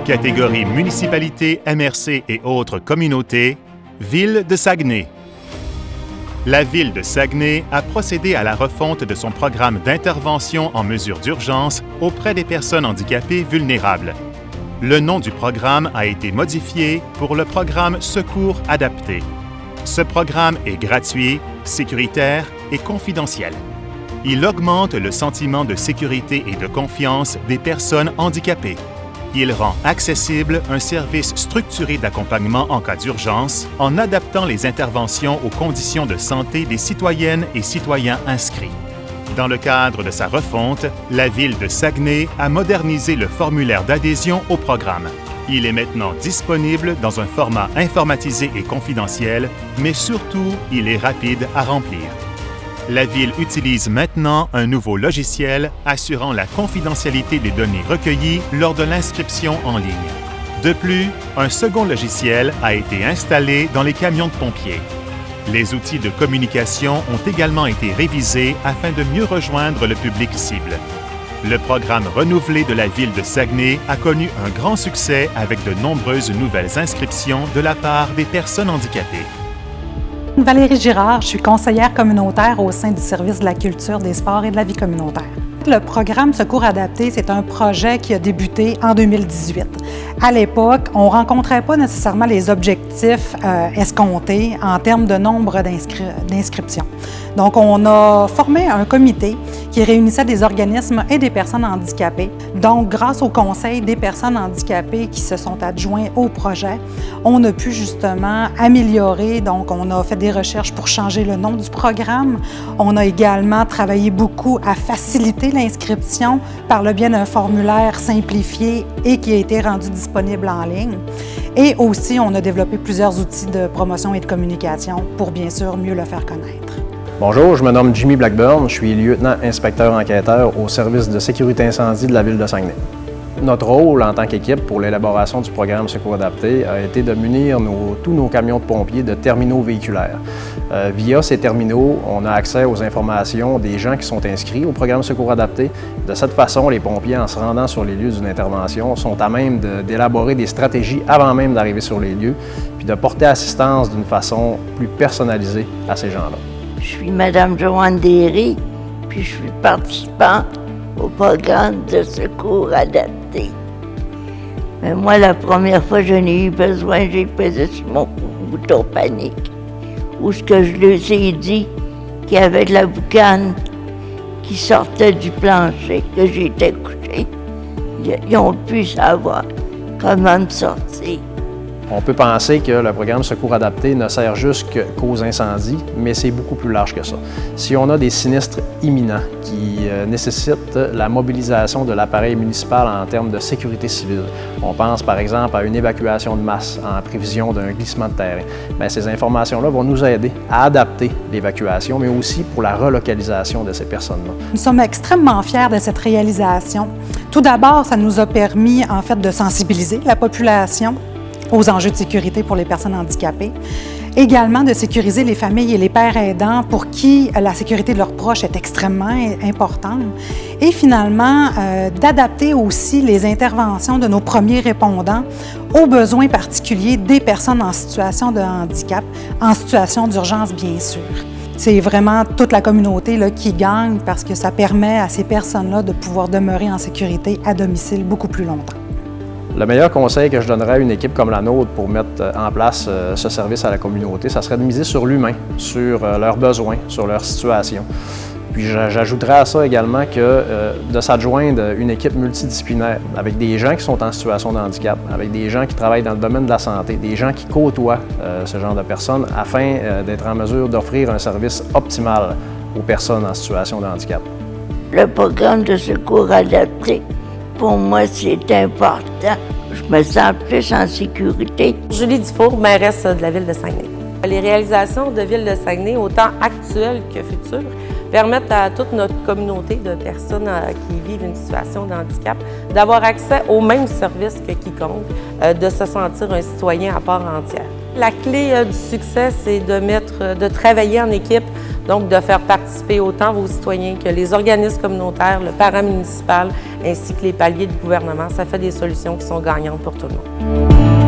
Catégorie municipalité, MRC et autres communautés, Ville de Saguenay. La Ville de Saguenay a procédé à la refonte de son programme d'intervention en mesure d'urgence auprès des personnes handicapées vulnérables. Le nom du programme a été modifié pour le programme Secours adapté. Ce programme est gratuit, sécuritaire et confidentiel. Il augmente le sentiment de sécurité et de confiance des personnes handicapées. Il rend accessible un service structuré d'accompagnement en cas d'urgence en adaptant les interventions aux conditions de santé des citoyennes et citoyens inscrits. Dans le cadre de sa refonte, la Ville de Saguenay a modernisé le formulaire d'adhésion au programme. Il est maintenant disponible dans un format informatisé et confidentiel, mais surtout, il est rapide à remplir. La Ville utilise maintenant un nouveau logiciel assurant la confidentialité des données recueillies lors de l'inscription en ligne. De plus, un second logiciel a été installé dans les camions de pompiers. Les outils de communication ont également été révisés afin de mieux rejoindre le public cible. Le programme renouvelé de la Ville de Saguenay a connu un grand succès avec de nombreuses nouvelles inscriptions de la part des personnes handicapées. Valérie Girard, je suis conseillère communautaire au sein du service de la culture, des sports et de la vie communautaire. Le programme Secours adapté, c'est un projet qui a débuté en 2018. À l'époque, on ne rencontrait pas nécessairement les objectifs escomptés en termes de nombre d'inscriptions. Donc, on a formé un comité qui réunissait des organismes et des personnes handicapées. Donc, grâce au conseil des personnes handicapées qui se sont adjoints au projet, on a pu justement améliorer. Donc, on a fait des recherches pour changer le nom du programme. On a également travaillé beaucoup à faciliter l'inscription par le biais d'un formulaire simplifié et qui a été rendu disponible en ligne. Et aussi, on a développé plusieurs outils de promotion et de communication pour bien sûr mieux le faire connaître. Bonjour, je me nomme Jimmy Blackburn, je suis lieutenant-inspecteur enquêteur au service de sécurité incendie de la Ville de Saguenay. Notre rôle en tant qu'équipe pour l'élaboration du programme Secours adapté a été de munir tous nos camions de pompiers de terminaux véhiculaires. Via ces terminaux, on a accès aux informations des gens qui sont inscrits au programme Secours adapté. De cette façon, les pompiers, en se rendant sur les lieux d'une intervention, sont à même d'élaborer des stratégies avant même d'arriver sur les lieux, puis de porter assistance d'une façon plus personnalisée à ces gens-là. Je suis Mme Joanne Derry, puis je suis participante au programme de Secours adapté. Mais moi, la première fois que j'en ai eu besoin, j'ai pesé sur mon bouton panique, où ce que je leur ai dit qu'il y avait de la boucane qui sortait du plancher, que j'étais couchée. Ils ont pu savoir comment me sortir. On peut penser que le programme Secours adapté ne sert juste qu'aux incendies, mais c'est beaucoup plus large que ça. Si on a des sinistres imminents qui nécessitent la mobilisation de l'appareil municipal en termes de sécurité civile, on pense par exemple à une évacuation de masse en prévision d'un glissement de terrain, bien, ces informations-là vont nous aider à adapter l'évacuation, mais aussi pour la relocalisation de ces personnes-là. Nous sommes extrêmement fiers de cette réalisation. Tout d'abord, ça nous a permis en fait de sensibiliser la population aux enjeux de sécurité pour les personnes handicapées. Également de sécuriser les familles et les pères aidants pour qui la sécurité de leurs proches est extrêmement importante. Et finalement, d'adapter aussi les interventions de nos premiers répondants aux besoins particuliers des personnes en situation de handicap, en situation d'urgence bien sûr. C'est vraiment toute la communauté là, qui gagne parce que ça permet à ces personnes-là de pouvoir demeurer en sécurité à domicile beaucoup plus longtemps. Le meilleur conseil que je donnerais à une équipe comme la nôtre pour mettre en place ce service à la communauté, ça serait de miser sur l'humain, sur leurs besoins, sur leur situation. Puis j'ajouterais à ça également que de s'adjoindre une équipe multidisciplinaire avec des gens qui sont en situation de handicap, avec des gens qui travaillent dans le domaine de la santé, des gens qui côtoient ce genre de personnes afin d'être en mesure d'offrir un service optimal aux personnes en situation de handicap. Le programme de secours adapté, pour moi, c'est important. Je me sens plus en sécurité. Julie Dufour, mairesse de la Ville de Saguenay. Les réalisations de Ville de Saguenay, autant actuelles que futures, permettent à toute notre communauté de personnes qui vivent une situation de handicap d'avoir accès aux mêmes services que quiconque, de se sentir un citoyen à part entière. La clé du succès, c'est de travailler en équipe. Donc, de faire participer autant vos citoyens que les organismes communautaires, le paramunicipal, ainsi que les paliers de gouvernement, ça fait des solutions qui sont gagnantes pour tout le monde.